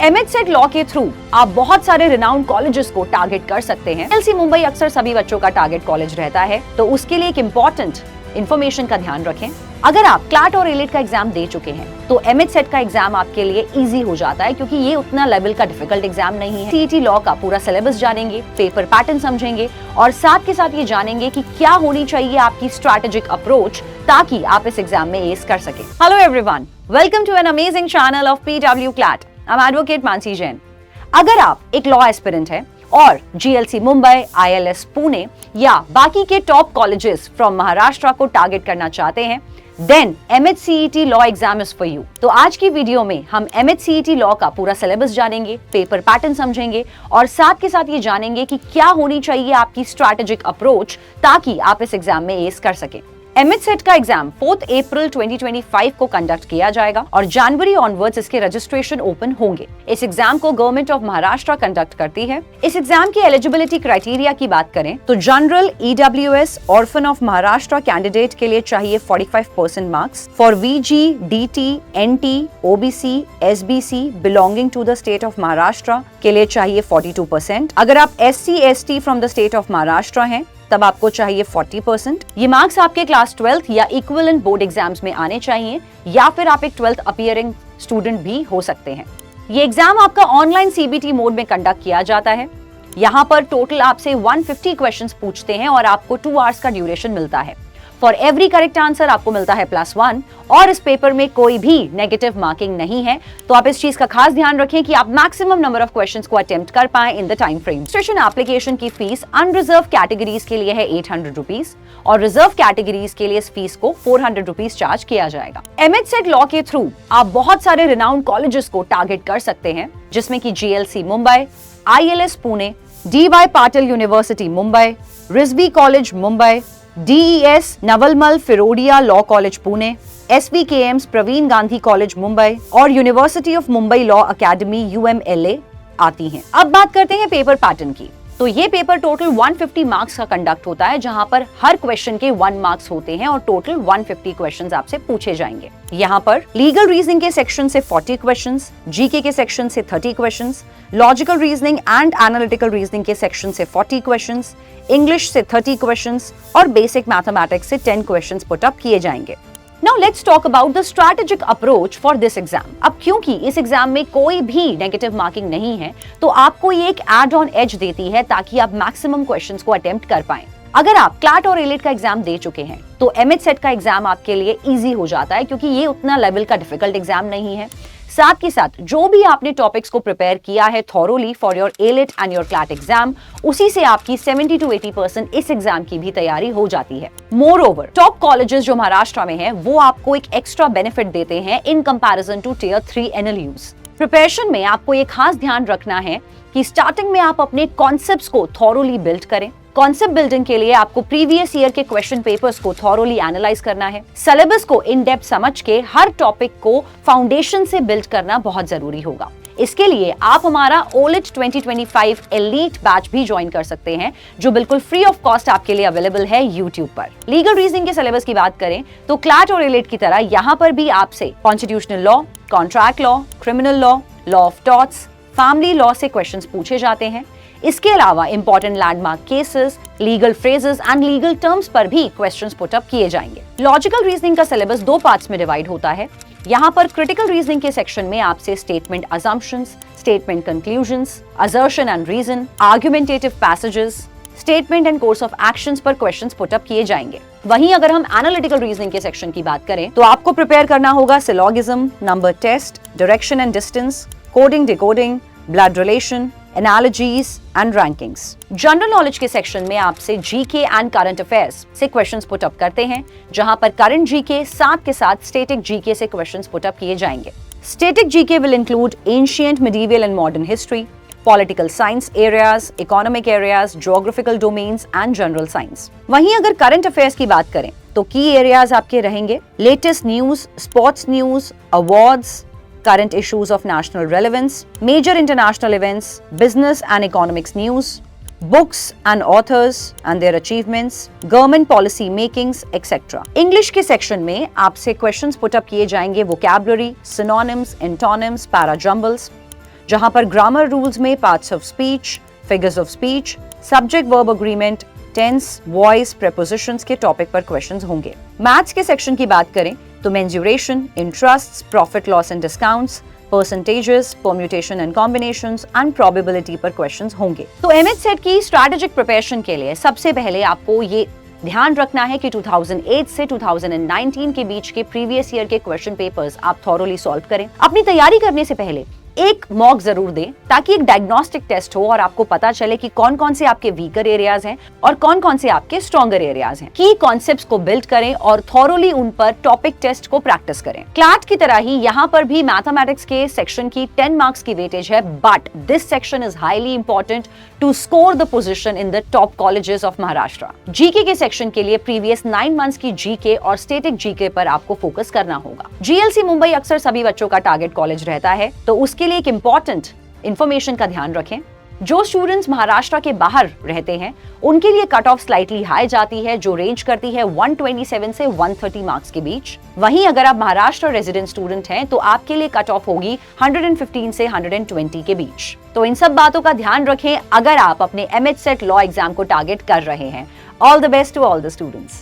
एमएचसेट law के through आप बहुत सारे रिनाउंड कॉलेजेस को टारगेट कर सकते हैं। जीएलसी मुंबई अक्सर सभी बच्चों का टारगेट कॉलेज रहता है, तो उसके लिए एक इम्पोर्टेंट इन्फॉर्मेशन का ध्यान रखें। अगर आप क्लैट और एलिट का एग्जाम दे चुके हैं तो एमएचसेट का एग्जाम आपके लिए इजी हो जाता है, क्योंकि ये उतना लेवल का डिफिकल्ट एग्जाम नहीं है। सीईटी लॉ का पूरा सिलेबस जानेंगे, पेपर पैटर्न समझेंगे और साथ के साथ ये जानेंगे कि क्या होनी चाहिए आपकी स्ट्रैटेजिक अप्रोच ताकि आप इस एग्जाम में एस कर सके। Hello everyone, welcome to an amazing channel of PW CLAT. I am advocate Mansi Jain. अगर आप एक लॉ एस्पिरेंट है और जीएलसी मुंबई, आईएलएस पुणे या बाकी के टॉप कॉलेजेस फ्रॉम महाराष्ट्र को टारगेट करना चाहते हैं, then MHCET law exam is for you. तो आज की वीडियो में हम एमएचसीईटी लॉ का पूरा सिलेबस जानेंगे, पेपर पैटर्न समझेंगे और साथ के साथ ये जानेंगे कि क्या होनी चाहिए आपकी स्ट्रैटेजिक अप्रोच ताकि आप इस एग्जाम में एस कर सकें। एमएचसेट का एग्जाम 4 अप्रैल 2025 को कंडक्ट किया जाएगा और जनवरी ऑनवर्ड्स इसके रजिस्ट्रेशन ओपन होंगे। इस एग्जाम को गवर्नमेंट ऑफ महाराष्ट्र कंडक्ट करती है। इस एग्जाम की एलिजिबिलिटी क्राइटेरिया की बात करें तो general, EWS, orphan of Maharashtra candidate के लिए चाहिए 45% marks. For VJ, DT, NT, OBC, SBC belonging to the state of Maharashtra के लिए चाहिए 42%। अगर आप SC, ST from the state of Maharashtra हैं तब आपको चाहिए 40%। ये मार्क्स आपके क्लास 12th या इक्विवेलेंट बोर्ड एग्जाम्स में आने चाहिए, या फिर आप एक 12th अपीयरिंग स्टूडेंट भी हो सकते हैं। ये एग्जाम आपका ऑनलाइन सीबीटी मोड में कंडक्ट किया जाता है। यहाँ पर टोटल आपसे 150 क्वेश्चंस पूछते हैं और आपको 2 आवर्स का ड्यूरेशन मिलता है। फॉर एवरी करेक्ट आंसर आपको मिलता है +1 और इस पेपर में कोई भी नेगेटिव मार्किंग नहीं है। तो आप इस चीज का खास ध्यान रखें कि आप मैक्सिमम नंबर ऑफ क्वेश्चंस को अटेम्प्ट कर पाएं in the time frame. Registration application की फीस अनरिजर्व कैटेगरीज के लिए है 800 रुपीज और रिजर्व कैटेगरीज के लिए इस फीस को 400 रुपीज चार्ज किया जाएगा। एमएचसेट लॉ के थ्रू आप बहुत सारे रिनाउंड कॉलेजेस को टारगेट कर सकते हैं, जिसमें की GLC Mumbai, ILS Pune, DY Patil university Mumbai, Rizvi college Mumbai, DES Navalmal Firodia law college Pune, SVKM's Pravin Gandhi college Mumbai और university of Mumbai law academy UMLA आती हैं। अब बात करते हैं पेपर पैटर्न की। तो ये पेपर टोटल 150 मार्क्स का कंडक्ट होता है, जहां पर हर क्वेश्चन के 1 मार्क्स होते हैं और टोटल 150 क्वेश्चंस आपसे पूछे जाएंगे। यहाँ पर लीगल रीजनिंग के सेक्शन से 40 क्वेश्चंस, जीके के सेक्शन से 30 questions, logical reasoning and analytical reasoning के सेक्शन से 40 क्वेश्चंस, इंग्लिश से 30 क्वेश्चंस और बेसिक मैथमेटिक्स से 10 क्वेश्चंस पुट अप किए जाएंगे। Now let's talk about the strategic approach for this exam. अब क्योंकि इस एग्जाम में कोई भी नेगेटिव मार्किंग नहीं है, तो आपको ये एक एड ऑन एज देती है ताकि आप मैक्सिमम क्वेश्चंस को अटेम्प्ट कर पाएं। अगर आप क्लैट और एलिट का एग्जाम दे चुके हैं तो एमएचसेट का एग्जाम आपके लिए इजी हो जाता है, क्योंकि ये उतना लेवल का डिफिकल्ट एग्जाम नहीं है। साथ के साथ जो भी आपने टॉपिक्स को प्रिपेयर किया है thoroughly for your elite and your CLAT exam, उसी से आपकी 70 to 80% इस एग्जाम की भी तैयारी हो जाती है। मोर ओवर, टॉप कॉलेजेस जो महाराष्ट्र में हैं, वो आपको एक एक्स्ट्रा बेनिफिट देते हैं in comparison to tier 3 NLUs. Preparation में आपको ये खास ध्यान रखना है कि स्टार्टिंग में आप अपने कॉन्सेप्ट्स को थॉरोली बिल्ड करें। कॉन्सेप्ट बिल्डिंग के लिए आपको प्रीवियस ईयर के क्वेश्चन पेपर्स को थॉरोली एनालाइज करना है। सिलेबस को इन डेप्थ समझ के हर टॉपिक को फाउंडेशन से बिल्ड करना बहुत जरूरी होगा। इसके लिए आप हमारा ओलिट 2025 एलीट बैच भी ज्वाइन कर सकते हैं, जो बिल्कुल फ्री ऑफ कॉस्ट आपके लिए अवेलेबल है यूट्यूब पर। लीगल रीजनिंग के सिलेबस की बात करें तो क्लैट और एलिट की तरह यहाँ पर भी आपसे constitutional law, contract law, criminal law, law of torts, family law से क्वेश्चंस पूछे जाते हैं। इसके अलावा important landmark cases, legal phrases and legal terms पर भी क्वेश्चंस पुट अप किए जाएंगे। लॉजिकल रीजनिंग का सिलेबस 2 पार्ट्स में डिवाइड होता है। यहाँ पर क्रिटिकल रीजनिंग के सेक्शन में आपसे statement assumptions, statement conclusions, assertion and reason, argumentative passages, statement and course of actions पर क्वेश्चंस पुट अप किए जाएंगे। वहीं अगर हम एनालिटिकल रीजनिंग के सेक्शन की बात करें तो आपको प्रिपेयर करना होगा syllogism, number test, direction and distance, coding decoding, blood relation, analogies and rankings. General knowledge के सेक्शन में आपसे जीके एंड करंट अफेयर्स से क्वेश्चंस पुट अप करते हैं, जहां पर करंट जीके साथ के साथ स्टैटिक जीके से क्वेश्चंस पुट अप किए जाएंगे। Static GK will include ancient, medieval and modern history, political science areas, economic areas, geographical domains and general science. वहीं अगर करंट अफेयर्स की बात करें तो की एरियाज आपके रहेंगे latest news, sports news, awards, current issues of national relevance, major international events, business and economics news, books and authors and their achievements, government policy makings, etc. English के section में आपसे questions put up किए जाएंगे vocabulary, synonyms, antonyms, para jumbles, जहां पर grammar rules में parts of speech, figures of speech, subject verb agreement, tense, voice, prepositions के topic पर क्वेश्चंस होंगे। मैथ्स के सेक्शन की बात करें तो mensuration, interests, profit loss and discounts, percentages, permutation and combinations and probability पर क्वेश्चंस होंगे। तो एमएच सेट की स्ट्रैटेजिक प्रिपरेशन के लिए सबसे पहले आपको ये ध्यान रखना है कि 2008 से 2019 के बीच के प्रीवियस ईयर के क्वेश्चन पेपर्स आप थॉरोली सॉल्व करें। अपनी तैयारी करने से पहले एक मॉक जरूर दें ताकि एक डायग्नोस्टिक टेस्ट हो और आपको पता चले कि कौन कौन से आपके वीकर एरियाज हैं और कौन कौन से आपके स्ट्रॉन्गर एरियाज हैं। की कॉन्सेप्ट्स को बिल्ड करें और थॉरोली उन पर टॉपिक टेस्ट को प्रैक्टिस करें। क्लैट की तरह ही यहाँ पर भी मैथमेटिक्स के सेक्शन की 10 मार्क्स की वेटेज है, but this section is highly important to score the position in the top colleges of Maharashtra. GK के सेक्शन के लिए प्रीवियस 9 मंथ्स की जीके और स्टेटिक जीके पर आपको फोकस करना होगा। जीएलसी मुंबई अक्सर सभी बच्चों का टारगेट कॉलेज रहता है, तो उसके लिए एक इंपॉर्टेंट इंफॉर्मेशन का ध्यान रखें। जो स्टूडेंट्स महाराष्ट्र के बाहर रहते हैं उनके लिए कट ऑफ स्लाइटली हाई जाती है, जो रेंज करती है 127 से 130 मार्क्स के बीच। वहीं अगर आप महाराष्ट्र रेजिडेंट स्टूडेंट हैं तो आपके लिए कट ऑफ होगी 115 से 120 के बीच। तो इन सब बातों का ध्यान रखें अगर आप अपने एमएच सेट लॉ एग्जाम को टारगेट कर रहे हैं। All the best to all the students.